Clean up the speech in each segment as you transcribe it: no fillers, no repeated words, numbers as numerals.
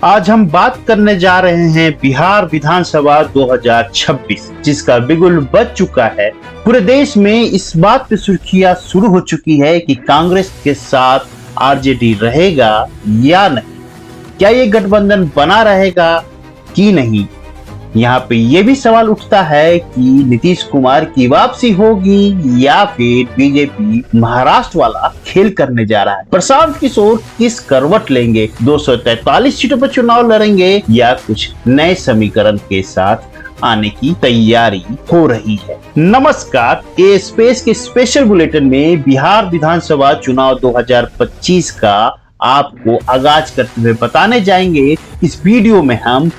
आज हम बात करने जा रहे हैं बिहार विधानसभा 2026, जिसका बिगुल बज चुका है। पूरे देश में इस बात पे सुर्खियां शुरू हो चुकी है कि कांग्रेस के साथ आरजेडी रहेगा या नहीं, क्या ये गठबंधन बना रहेगा कि नहीं। यहाँ पे ये भी सवाल उठता है कि नीतीश कुमार की वापसी होगी या फिर बीजेपी महाराष्ट्र वाला खेल करने जा रहा है। प्रशांत किशोर किस करवट लेंगे, 243 सीटों पर चुनाव लड़ेंगे या कुछ नए समीकरण के साथ आने की तैयारी हो रही है। नमस्कार, ए स्पेस के स्पेशल बुलेटिन में बिहार विधानसभा चुनाव 2025 का आपको आगाज करते हुए बताने जाएंगे। इस वीडियो में हम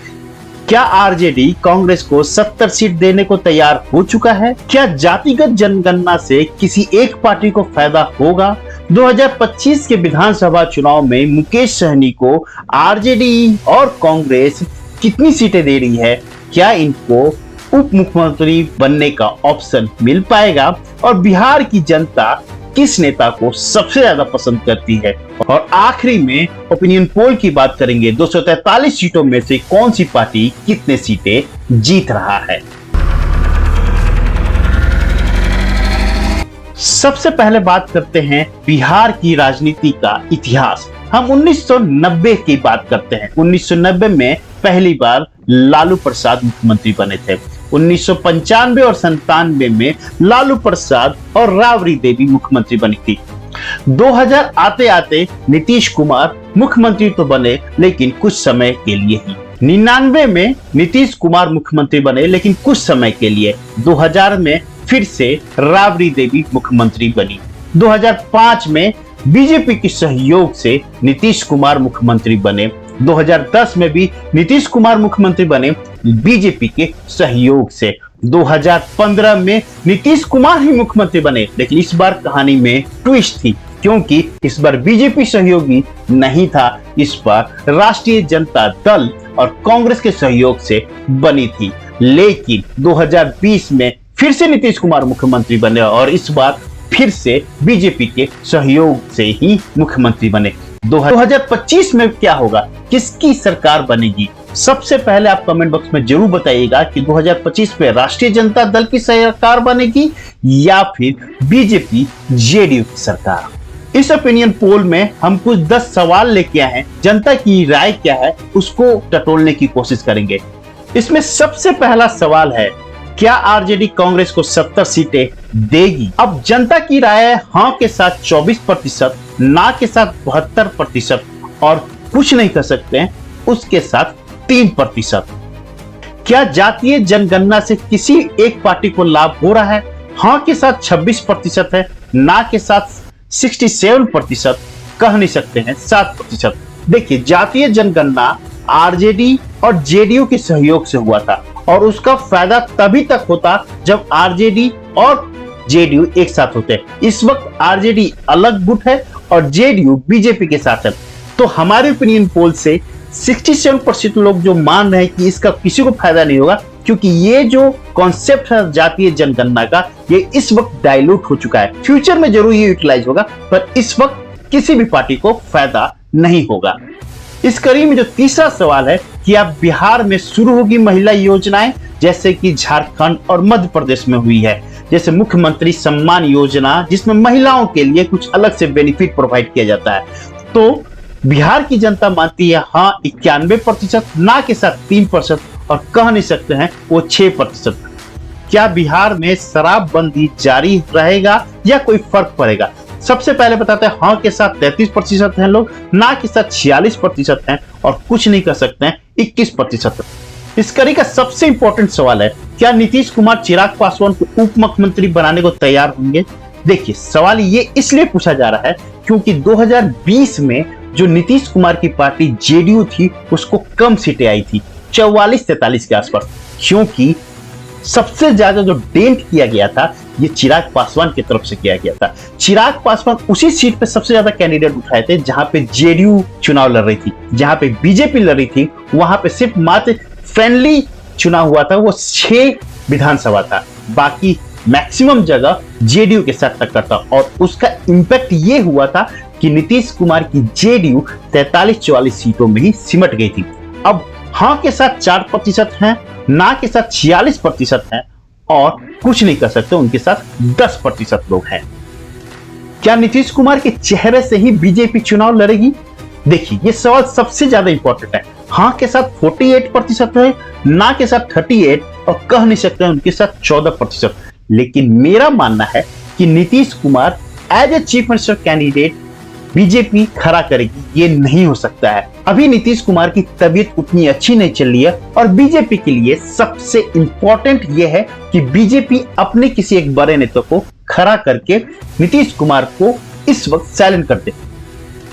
क्या आरजेडी कांग्रेस को 70 सीट देने को तैयार हो चुका है, क्या जातिगत जनगणना से किसी एक पार्टी को फायदा होगा, 2025 के विधानसभा चुनाव में मुकेश सहनी को आरजेडी और कांग्रेस कितनी सीटें दे रही है, क्या इनको उप मुख्यमंत्री बनने का ऑप्शन मिल पाएगा और बिहार की जनता किस नेता को सबसे ज्यादा पसंद करती है, और आखिरी में ओपिनियन पोल की बात करेंगे। 243 सीटों में से कौन सी पार्टी कितने सीटें जीत रहा है। सबसे पहले बात करते हैं बिहार की राजनीति का इतिहास। हम 1990 की बात करते हैं। 1990 में पहली बार लालू प्रसाद मुख्यमंत्री बने थे। 1995 और 97 में लालू प्रसाद और राबड़ी देवी मुख्यमंत्री बनी थी। 2000 आते आते नीतीश कुमार मुख्यमंत्री तो बने, लेकिन कुछ समय के लिए ही। 99 में नीतीश कुमार मुख्यमंत्री बने, लेकिन कुछ समय के लिए। 2000 में फिर से राबड़ी देवी मुख्यमंत्री बनी। 2005 में बीजेपी के सहयोग से नीतीश कुमार मुख्यमंत्री बने। 2010 में भी नीतीश कुमार मुख्यमंत्री बने बीजेपी के सहयोग से। 2015 में नीतीश कुमार ही मुख्यमंत्री बने, लेकिन इस बार कहानी में ट्विस्ट थी, क्योंकि इस बार बीजेपी सहयोगी नहीं था। इस बार राष्ट्रीय जनता दल और कांग्रेस के सहयोग से बनी थी। लेकिन 2020 में फिर से नीतीश कुमार मुख्यमंत्री बने और इस बार फिर से बीजेपी के सहयोग से ही मुख्यमंत्री बने। 2025 में क्या होगा, किसकी सरकार बनेगी? सबसे पहले आप कमेंट बॉक्स में जरूर बताइएगा कि 2025 में राष्ट्रीय जनता दल की सरकार बनेगी या फिर बीजेपी जेडीयू की सरकार। इस ओपिनियन पोल में हम कुछ 10 सवाल लेके आए हैं। जनता की राय क्या है उसको टटोलने की कोशिश करेंगे। इसमें सबसे पहला सवाल है, क्या आरजेडी कांग्रेस को 70 सीटें देगी? अब जनता की राय है हाँ के साथ 24%, ना के साथ 72% और कुछ नहीं कर सकते हैं उसके साथ 3%। क्या जातीय जनगणना से किसी एक पार्टी को लाभ हो रहा है? हाँ के साथ 26% है, ना के साथ 67%, कह नहीं सकते हैं 7%। देखिए, जातीय जनगणना आरजेडी और जेडीयू के सहयोग से हुआ था और उसका फायदा तभी तक होता जब आरजेडी और जेडीयू एक साथ होते हैं। इस वक्त आरजेडी अलग गुट है और जेडीयू बीजेपी के साथ है। तो हमारे ओपिनियन पोल से 67% लोग जो मान रहे हैं कि इसका किसी को फायदा नहीं होगा, क्योंकि ये जो कॉन्सेप्ट है जातीय जनगणना का, ये इस वक्त डाइल्यूट हो चुका है। फ्यूचर में जरूर ये यूटिलाइज होगा, पर इस वक्त किसी भी पार्टी को फायदा नहीं होगा। इस कड़ी में जो तीसरा सवाल है कि अब बिहार में शुरू होगी महिला योजनाएं, जैसे कि झारखंड और मध्य प्रदेश में हुई है, जैसे मुख्यमंत्री सम्मान योजना, जिसमें महिलाओं के लिए कुछ अलग से बेनिफिट प्रोवाइड किया जाता है। तो बिहार की जनता मानती है हाँ 91%, ना के साथ 3% और कह नहीं सकते हैं वो 6%। क्या बिहार में शराबबंदी जारी रहेगा या कोई फर्क पड़ेगा? सबसे पहले बताते हैं हाँ के साथ 33% हैं लोग, ना के साथ 46% हैं और कुछ नहीं कर सकते हैं 21%। इस कड़ी का सबसे इंपॉर्टेंट सवाल है, क्या नीतीश कुमार चिराग पासवान को उप मुख्यमंत्री बनाने को तैयार होंगे? देखिए, सवाल ये इसलिए पूछा जा रहा है क्योंकि 2020 में जो नीतीश कुमार की पार्टी जेडीयू थी उसको कम सीटें आई थी, 44-43 के आसपास, क्योंकि सबसे ज्यादा जो डेंट किया गया था ये चिराग पासवान की तरफ से किया गया था। चिराग पासवान उसी सीट पे सबसे ज्यादा कैंडिडेट उठाए थे जहां पे जेडीयू चुनाव लड़ रही थी। जहां पे बीजेपी लड़ रही थी वहां पे सिर्फ मात्र फ्रेंडली चुनाव हुआ था, वो 6 विधानसभा था, बाकी मैक्सिमम जगह जेडीयू के साथ टक्कर था और उसका इंपैक्ट ये हुआ था कि नीतीश कुमार की जेडीयू 43-44 सीटों में ही सिमट गई थी। अब हाँ के साथ 4% हैं, ना के साथ 46% हैं और कुछ नहीं कर सकते उनके साथ 10% लोग हैं। क्या नीतीश कुमार के चेहरे से ही बीजेपी चुनाव लड़ेगी? देखिए, ये सवाल सबसे ज्यादा इंपॉर्टेंट है। हाँ के साथ 48% है, ना के साथ 38 और कह नहीं सकते उनके साथ 14%। लेकिन मेरा मानना है कि Nitish Kumar as a chief minister candidate BJP खड़ा करेगी, ये नहीं हो सकता है। अभी नीतीश कुमार की तबीयत उतनी अच्छी नहीं चल रही है और बीजेपी के लिए सबसे इंपॉर्टेंट यह है कि बीजेपी अपने किसी एक बड़े नेता को खड़ा करके नीतीश कुमार को इस वक्त साइलेंट कर दे।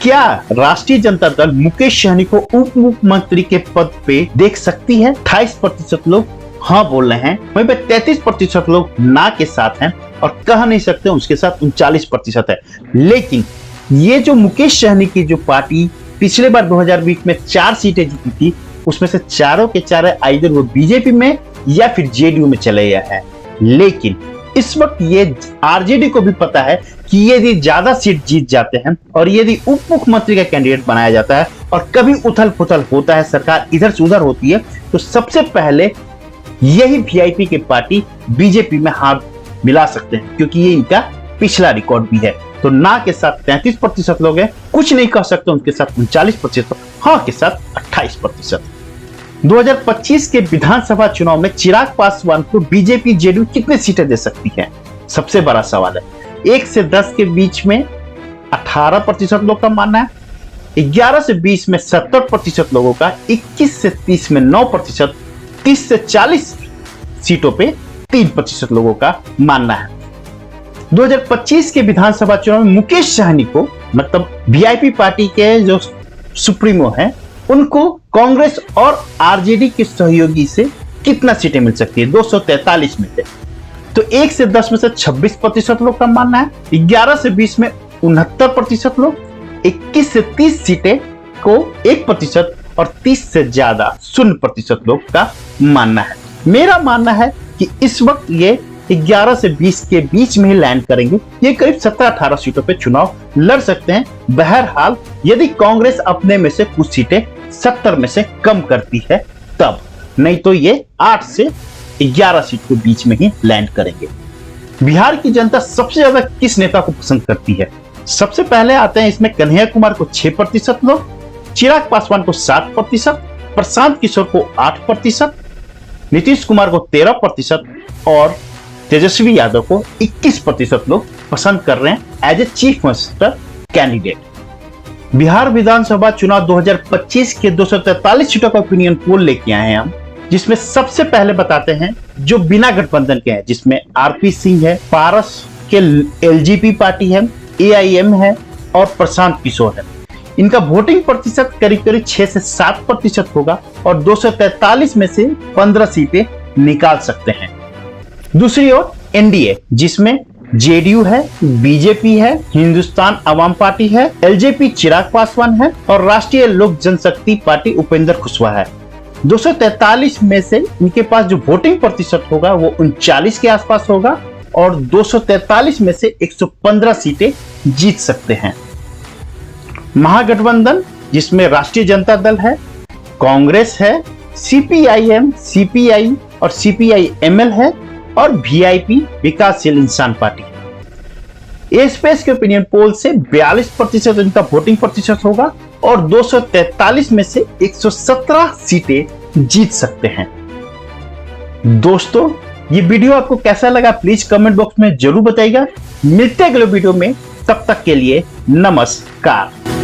क्या राष्ट्रीय जनता दल मुकेश सहनी को उप मुख्यमंत्री के पद पे देख सकती है? 28% लोग हाँ बोल रहे हैं, वहीं पे 33% लोग ना के साथ हैं और कह नहीं सकते उसके साथ 39% है। लेकिन ये जो मुकेश सहनी की जो पार्टी पिछले बार 2020 में 4 सीटें जीती थी, उसमें से चारों के चारों आइदर वो बीजेपी में या फिर जेडीयू में चले गए हैं। लेकिन इस वक्त ये आरजेडी को भी पता है कि यदि ज्यादा सीट जीत जाते हैं और यदि उप मुख्यमंत्री का कैंडिडेट बनाया जाता है और कभी उथल पुथल होता है, सरकार इधर से उधर होती है, तो सबसे पहले यही वीआईपी की पार्टी बीजेपी में हाथ मिला सकते हैं, क्योंकि ये इनका पिछला रिकॉर्ड भी है। तो ना के साथ 33% लोग हैं, कुछ नहीं कह सकते उनके साथ 39%, हाँ के साथ 28%। 2025 के विधानसभा चुनाव में चिराग पासवान को बीजेपी जेडीयू कितने सीटें दे सकती है? सबसे बड़ा सवाल है। 1 से 10 के बीच में 18% लोग का मानना है, 11 से 20 में 70% लोगों का, 21 से 30 में 9%, 30 से 40 सीटों पे 3% लोगों का मानना है। 2025 के विधानसभा चुनाव में मुकेश सहनी को, मतलब वीआईपी पार्टी के जो सुप्रीमो हैं, उनको कांग्रेस और आरजेडी के सहयोगी से कितना सीटें मिल सकती है? 243 में से। तो 1 से 10 में से 26% लोग का मानना है, 11 से 20 में 69% लोग, 21 से 30 सीटें को 1% और 30 से ज्यादा 0% लोग का मानना है। मेरा मानना है कि इस वक्त ये 11 से 20 के बीच में ही लैंड करेंगे। ये करीब 17-18 सीटों पे चुनाव लड़ सकते हैं, बहरहाल यदि कांग्रेस अपने में से कुछ सीटें 70 में से कम करती है तब, नहीं तो ये 8 से 11 सीट के बीच में ही लैंड करेंगे। बिहार की जनता सबसे ज्यादा किस नेता को पसंद करती है? सबसे पहले आते हैं इसमें कन्हैया कुमार को 6% लोग, चिराग पासवान को 7%, प्रशांत किशोर को 8%, नीतीश कुमार को 13% और तेजस्वी यादव को 21% लोग पसंद कर रहे हैं as a chief minister candidate. Bihar विधानसभा चुनाव 2025 के 243 सीटों का ओपिनियन पोल लेके आए हैं हम, जिसमें सबसे पहले बताते हैं जो बिना गठबंधन के हैं, जिसमें आरपी सिंह है, पारस के एलजेपी पार्टी है, एआईएम है और प्रशांत किशोर है। इनका वोटिंग प्रतिशत करीब करीब 6 से 7% होगा और 243 में से 15 सीटें निकाल सकते हैं। दूसरी ओर एनडीए, जिसमें जेडीयू है, बीजेपी है, हिंदुस्तान अवाम पार्टी है, एलजेपी चिराग पासवान है और राष्ट्रीय लोक जनशक्ति पार्टी उपेंद्र कुशवाहा है। 243 में से इनके पास जो वोटिंग प्रतिशत होगा वो 39 के आसपास होगा और 243 में से 115 सीटें जीत सकते हैं। महागठबंधन, जिसमें राष्ट्रीय जनता दल है, कांग्रेस है, सीपीआईएम, सीपीआई और सीपीआईएमएल है और वीआईपी विकासशील इंसान पार्टी। ए स्पेस के ओपिनियन पोल से 42% इनका वोटिंग प्रतिशत होगा और 243 में से 117 सीटें जीत सकते हैं। दोस्तों, ये वीडियो आपको कैसा लगा प्लीज कमेंट बॉक्स में जरूर बताइएगा। मिलते हैं अगले वीडियो में, तब तक के लिए नमस्कार।